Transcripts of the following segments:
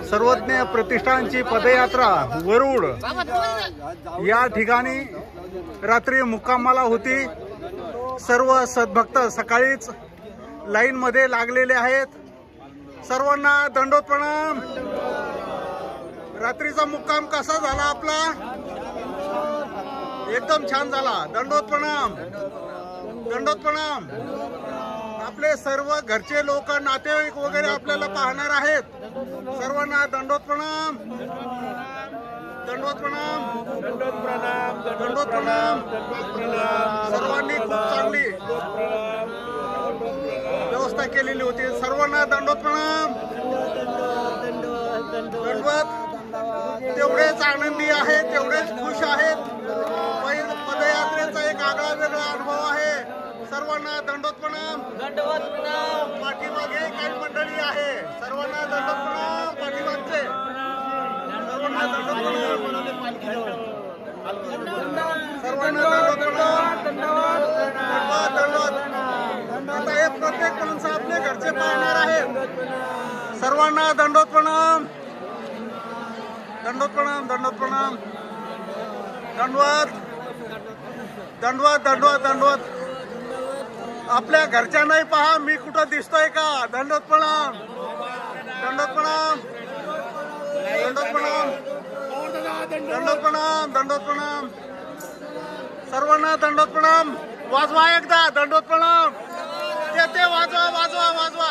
सर्वज्ञ प्रतिष्ठानची पदयात्रा वरुड या ठिकाणी रात्री मुक्कामाला होती। सर्व सद्भक्त सकाळीच लाईन मध्ये लागलेले आहेत। सर्वांना दंडोत प्रणाम। रात्रीचा मुक्काम कसा झाला आपला? एकदम छान झाला। दंडोत प्रणाम, दंडोत प्रणाम। आपले सर्व घरचे लोक नातेवाईक वगैरे आपल्याला पाहणार आहेत। सर्वांना दंडोत प्रणाम, दंडोत प्रणाम, दंडोत प्रणाम, दंडोत प्रणाम। सर्वांनी खूप चांगली व्यवस्था केलेली होती। सर्वांना दंडोत प्रणाम, दंडवत। तेवढेच आनंदी आहेत, तेवढेच खुश आहेत। पदयात्रेचा एक आगळा वेगळा अनुभव आहे। सर्वांना दंडोत प्रणाम, दंडवत प्रणाम। पाठीमागे काही मंडळी आहे, सर्वांना दंडोत प्रणाम। पाठीमागचे सर्वांना दंडोत प्रणाम, सर्वांना दंडोत प्रणाम, दंडवत, दंडवत। आता हे प्रत्येक माणसं आपले घरचे पाहणार आहेत। सर्वांना दंडोत प्रणाम, दंडोत प्रणाम, दंडोत प्रणाम, दंडवत, दंडवत, दंडवत, दंडवत। आपल्या घरच्यांनाही पहा मी कुठं दिसतोय का? दंडोत प्रणाम, दंडोत प्रणाम, दंडोत प्रणाम, दंडोत प्रणाम, दंडोत प्रणाम। सर्वांना दंडोत प्रणाम। वाजवा एकदा दंडोत प्रणाम। ते वाजवा, वाजवा, वाजवा।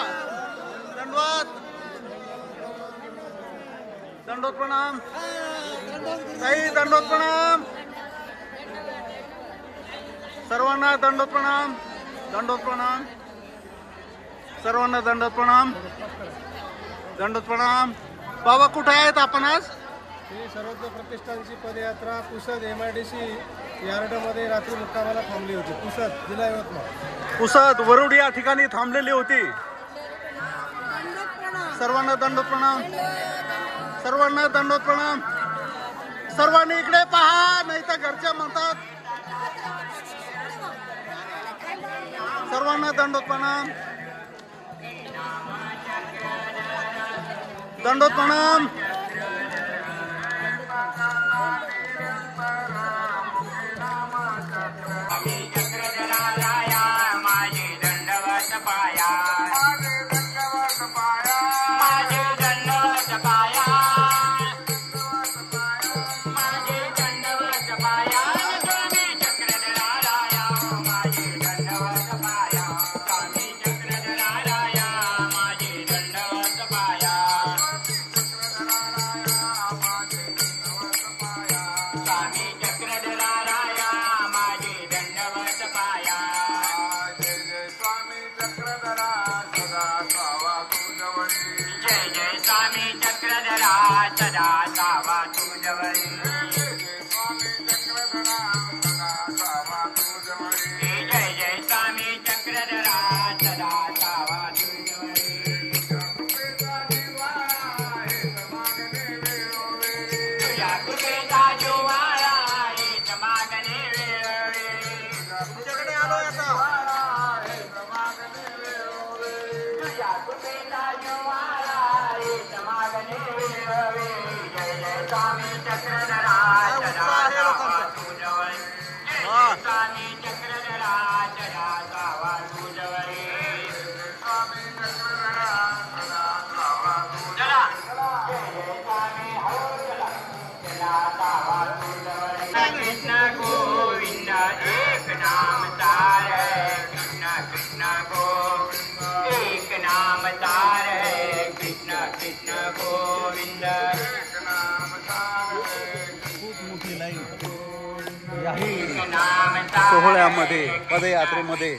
दंडवत, दंडोत प्रणाम, ताई दंडोत प्रणाम। सर्वांना दंडोत प्रणाम, दंडोत प्रणाम। सर्वांना दंडोत प्रणाम, दंडोत प्रणाम। बाबा कुठे आहेत आपण आज? सर्वज्ञ प्रतिष्ठानची पदयात्रा पुसद MIDC यार्ड मध्ये रात्री मुक्कामाला थांबली होती। पुसद जिल्हा यवतमाळ, पुसद वरुड या ठिकाणी थांबलेली होती। सर्वांना दंडोत प्रणाम, सर्वांना दंडोत प्रणाम। सर्वांनी इकडे पहा, नाही तर घरचे म्हणतात। सर्वांना दंडोत प्रणाम, दंडोत प्रणाम। सोहळ्यामध्ये पदयात्रेमध्ये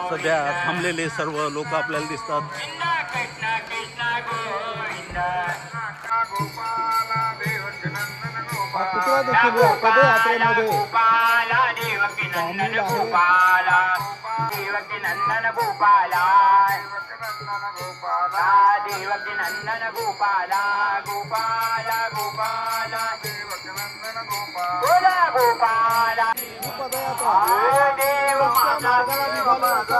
सध्या थांबलेले सर्व लोक आपल्याला दिसतात। पदयात्रेमध्ये देवकी नंदन गोपाला, देवकी नंदन गोपाला, गोपाला गोपाला, देवकी नंदन गोपाला, गोपाला देव माता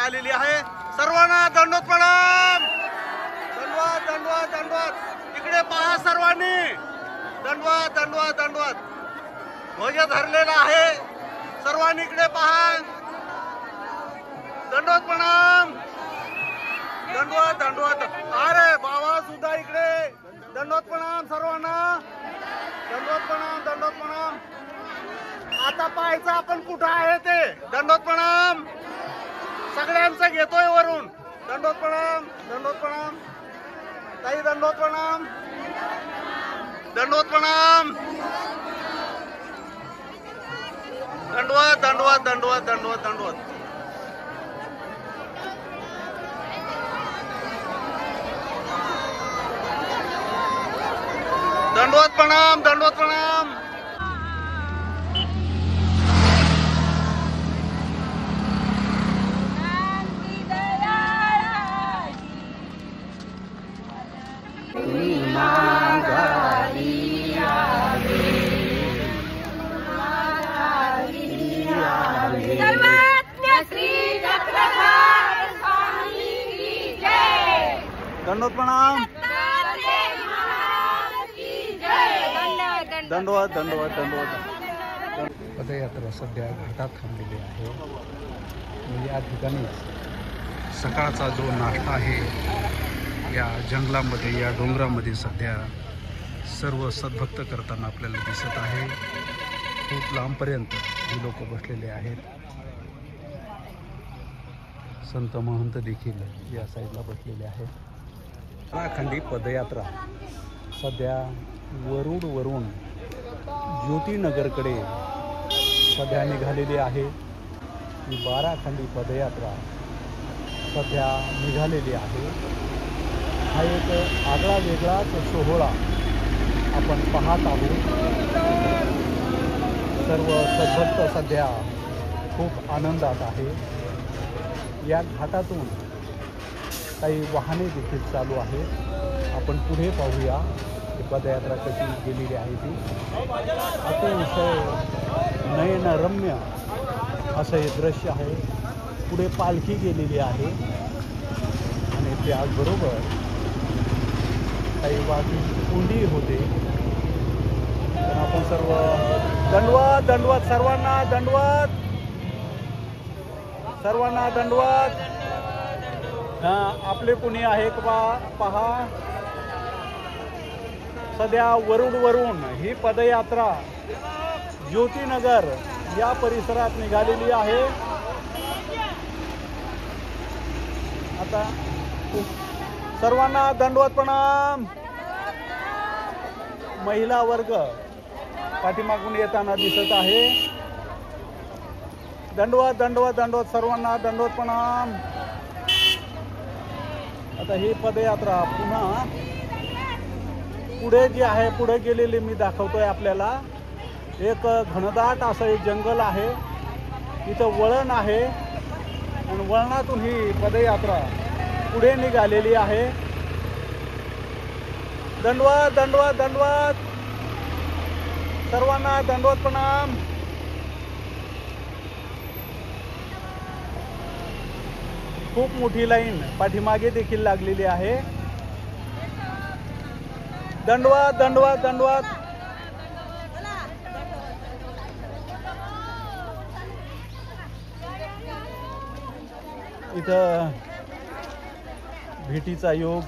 आलेली आहे. सर्वांना दंडवत प्रणाम. दंडवत दंडवत दंडवत. इकडे पहा सर्वांनी. दंडवत दंडवत दंडवत. ध्वज धरलेला आहे. सर्वांनी इकडे पहा. दंडवत प्रणाम. दंडवत दंडवत. अरे बाबा सुद्धा इकडे. दंडवत प्रणाम सर्वांना. दंडवत प्रणाम दंडवत प्रणाम. आता पाहायचं आपण कुठं आहे ते. दंडवत प्रणाम. सगळ्यांचं घेतोय वरून. दंडवत प्रणाम दंडवत प्रणाम. ताई दंडवत प्रणाम. दंडवत प्रणाम. दंडवत दंडवत दंडवत दंडवत दंडवत. दंडवत प्रणाम दंडवत प्रणाम. दंडवत प्रणाम. दंडवत दंडवत दंडवत. पदयात्रा सध्या घाटात थांबलेली आहे. या ठिकाणी सकाळचा जो नाश्ता आहे या जंगलामध्ये, या डोंगरामध्ये सध्या सर्व सद्भक्त करताना आपल्याला दिसत आहे. खूप लांबपर्यंत ही लोक बसलेले आहेत. संत महंत देखील या साईडला बसलेले आहेत. उत्तराखंडी पदयात्रा सध्या वरुडवरून ज्योतिनगरकडे सध्या निघालेली आहे. ही 12 खंडी पदयात्रा सध्या निघालेली आहे. हा एक आगळा वेगळाच सोहळा आपण पाहत आहोत. सर्व सद्भक्त सध्या खूप आनंदात आहे. या घाटातून काही वाहने देखील चालू आहेत. आपण पुढे पाहूया ही पदयात्रा कशी गेलेली आहे ती. अतिशय नयनरम्य असं हे दृश्य आहे. पुढे पालखी गेलेली आहे आणि त्याचबरोबर काही वाहतूक कोंडी होते. तर आपण सर्व दंडवत दंडवत सर्वांना दंडवत. सर्वांना दंडवत. आपले कुणी आहे का पहा. सध्या वरुडवरून ही पदयात्रा ज्योतिनगर या परिसरात निघालेली आहे. आता सर्वांना दंडवत प्रणाम. महिला वर्ग पाठीमागून येताना दिसत आहे. दंडवत दंडवत दंडवत सर्वांना दंडवत प्रणाम. आता ही पदयात्रा पुन्हा पुढे जी आहे, पुढे गेलेली मी दाखवतोय आपल्याला. एक घनदाट असं एक जंगल आहे. इथं वळण आहे आणि वळणातून ही पदयात्रा पुढे निघालेली आहे. दंडवत दंडवत दंडवत सर्वांना दंडवत प्रणाम. खूप मोठी लाईन पाठीमागे देखील लागलेली आहे. दंडवत दंडवत दंडवत. इथं भेटीचा योग.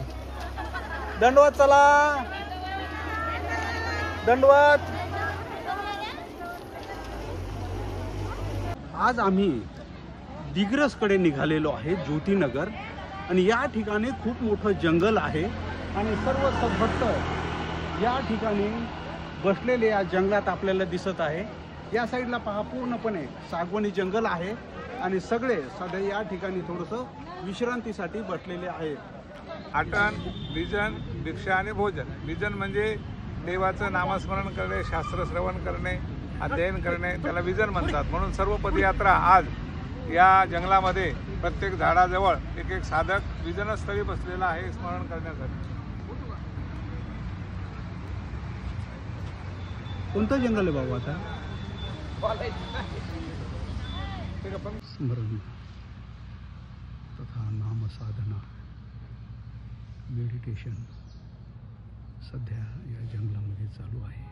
दंडवत चला दंडवत. आज आम्ही दिग्रसकडे निघालेलो आहे, ज्योतिनगर. आणि या ठिकाणी खूप मोठं जंगल आहे आणि सर्व सद्भक्त या ठिकाणी बसलेले या जंगलात आपल्याला दिसत आहे. या साईडला पहा पूर्णपणे सागवणी जंगल आहे आणि सगळे सध्या या ठिकाणी थोडंसं विश्रांतीसाठी बसलेले आहेत. आटन, विजन, दीक्षा आणि भोजन. विजन म्हणजे देवाचं नामस्मरण करणे, शास्त्र श्रवण करणे, अध्ययन करणे, त्याला विजन म्हणतात. म्हणून सर्व पदयात्रा आज या जंगलामध्ये प्रत्येक झाडाजवळ एक एक साधक विजनस्थळी बसलेला आहे स्मरण करण्यासाठी. कोणतं जंगल आहे बाबा आता? नामसाधना मेडिटेशन सध्या या जंगलामध्ये चालू आहे.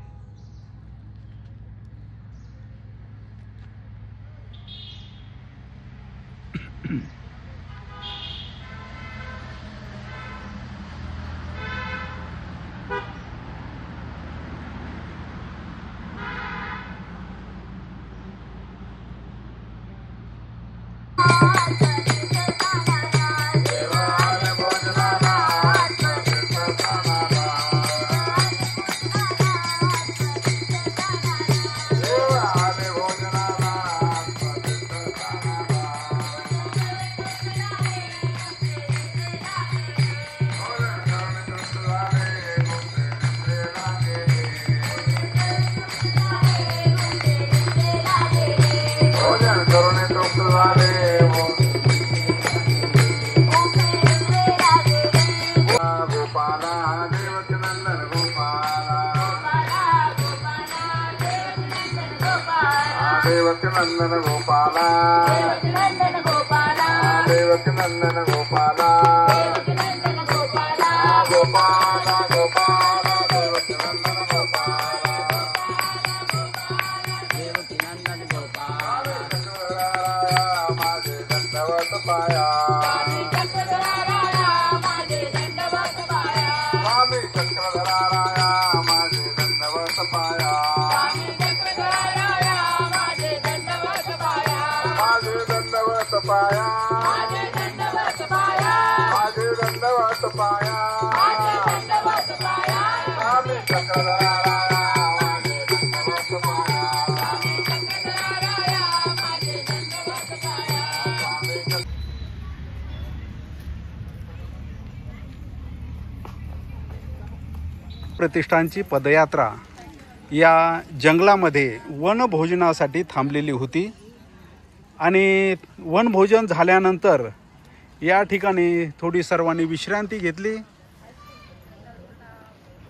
देवकी नंदन गोपाला देवकी नंदन गोपाला गोपाला गोपाला देवकी नंदन गोपाला देवकी नंदन गोपाला माझे दंडवत पाया स्वामी चक्रधराया माझे दंडवत पाया माझे दंडवत पाया पाया माझे दंडवत पाया माझे दंडवत पाया माझे दंडवत पाया स्वामी चक्रधराया माझे दंडवत पाया स्वामी चक्रधराया माझे दंडवत पाया स्वामी प्रतिष्ठानची पदयात्रा या जंगलामध्ये वनभोजनासाठी थांबलेली होती आणि वनभोजन झाल्यानंतर या ठिकाणी थोडी सर्वांनी विश्रांती घेतली.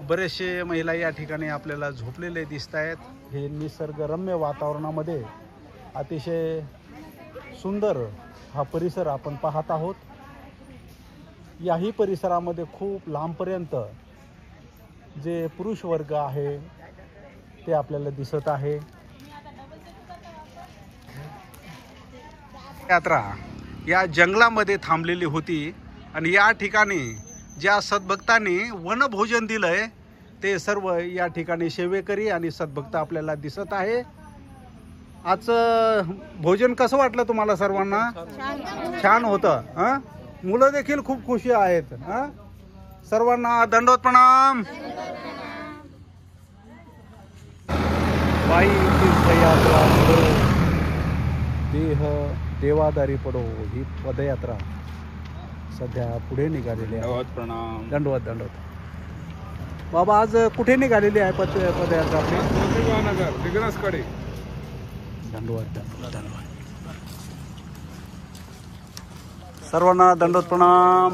बरेचसे महिला या ठिकाणी आपल्याला झोपलेले दिसत आहेत. हे निसर्गरम्य वातावरणामध्ये अतिशय सुंदर हा परिसर आपण पाहत आहोत. याही परिसरामध्ये खूप लांबपर्यंत जे पुरुष वर्ग आहे ते आपल्याला दिसत आहे. यात्रा या जंगलामध्ये थांबलेली होती आणि या ठिकाणी ज्या सद्भक्तांनी वनभोजन दिलंय ते सर्व या ठिकाणी सेवेकरी आणि सद्भक्त आपल्याला दिसत आहे. आजचं भोजन कसं वाटलं तुम्हाला सर्वांना? छान होतं. मुलं देखील खूप खुशी आहेत. सर्वांना दंडवत प्रणाम. बाई तीर्थयात्रा देह देवादारी पडो ही पदयात्रा सध्या पुढे निघालेली आहे. दंडवत प्रणाम. दंडवत दंडवत. बाबा आज कुठे निघालेली आहे पदयात्रा आपली? नगर दिग्रसकडे. दंडवत दंडवत दंडवत. सर्वांना दंडवत प्रणाम.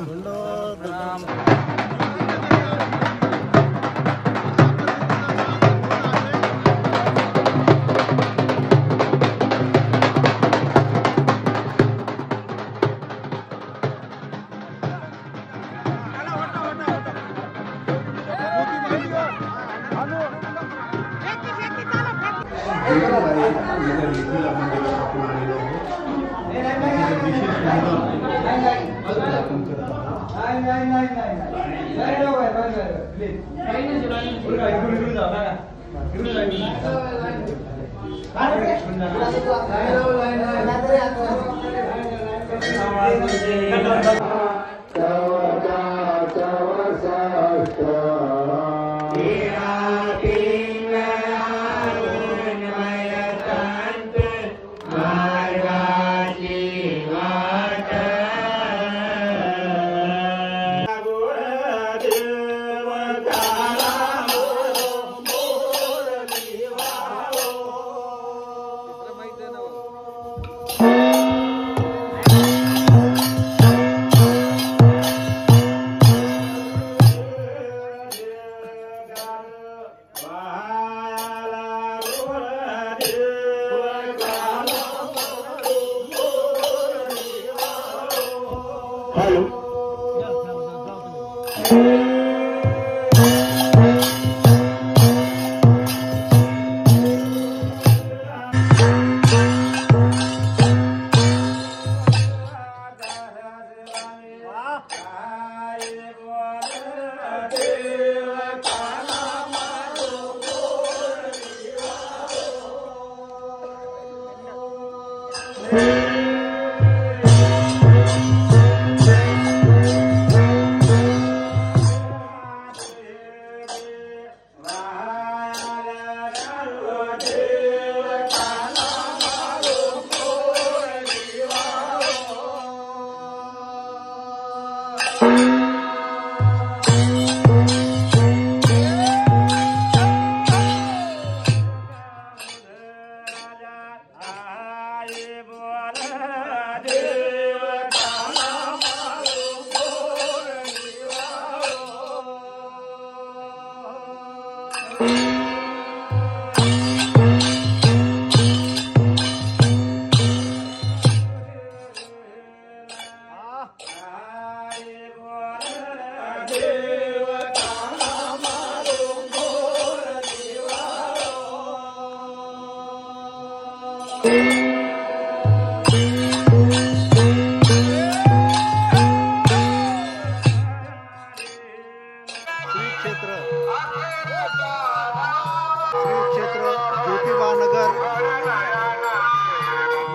श्री क्षेत्र ज्योतिबा नगर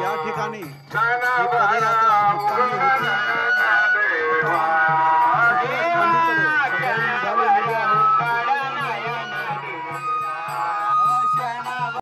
या ठिकाणी ही पदयात्रा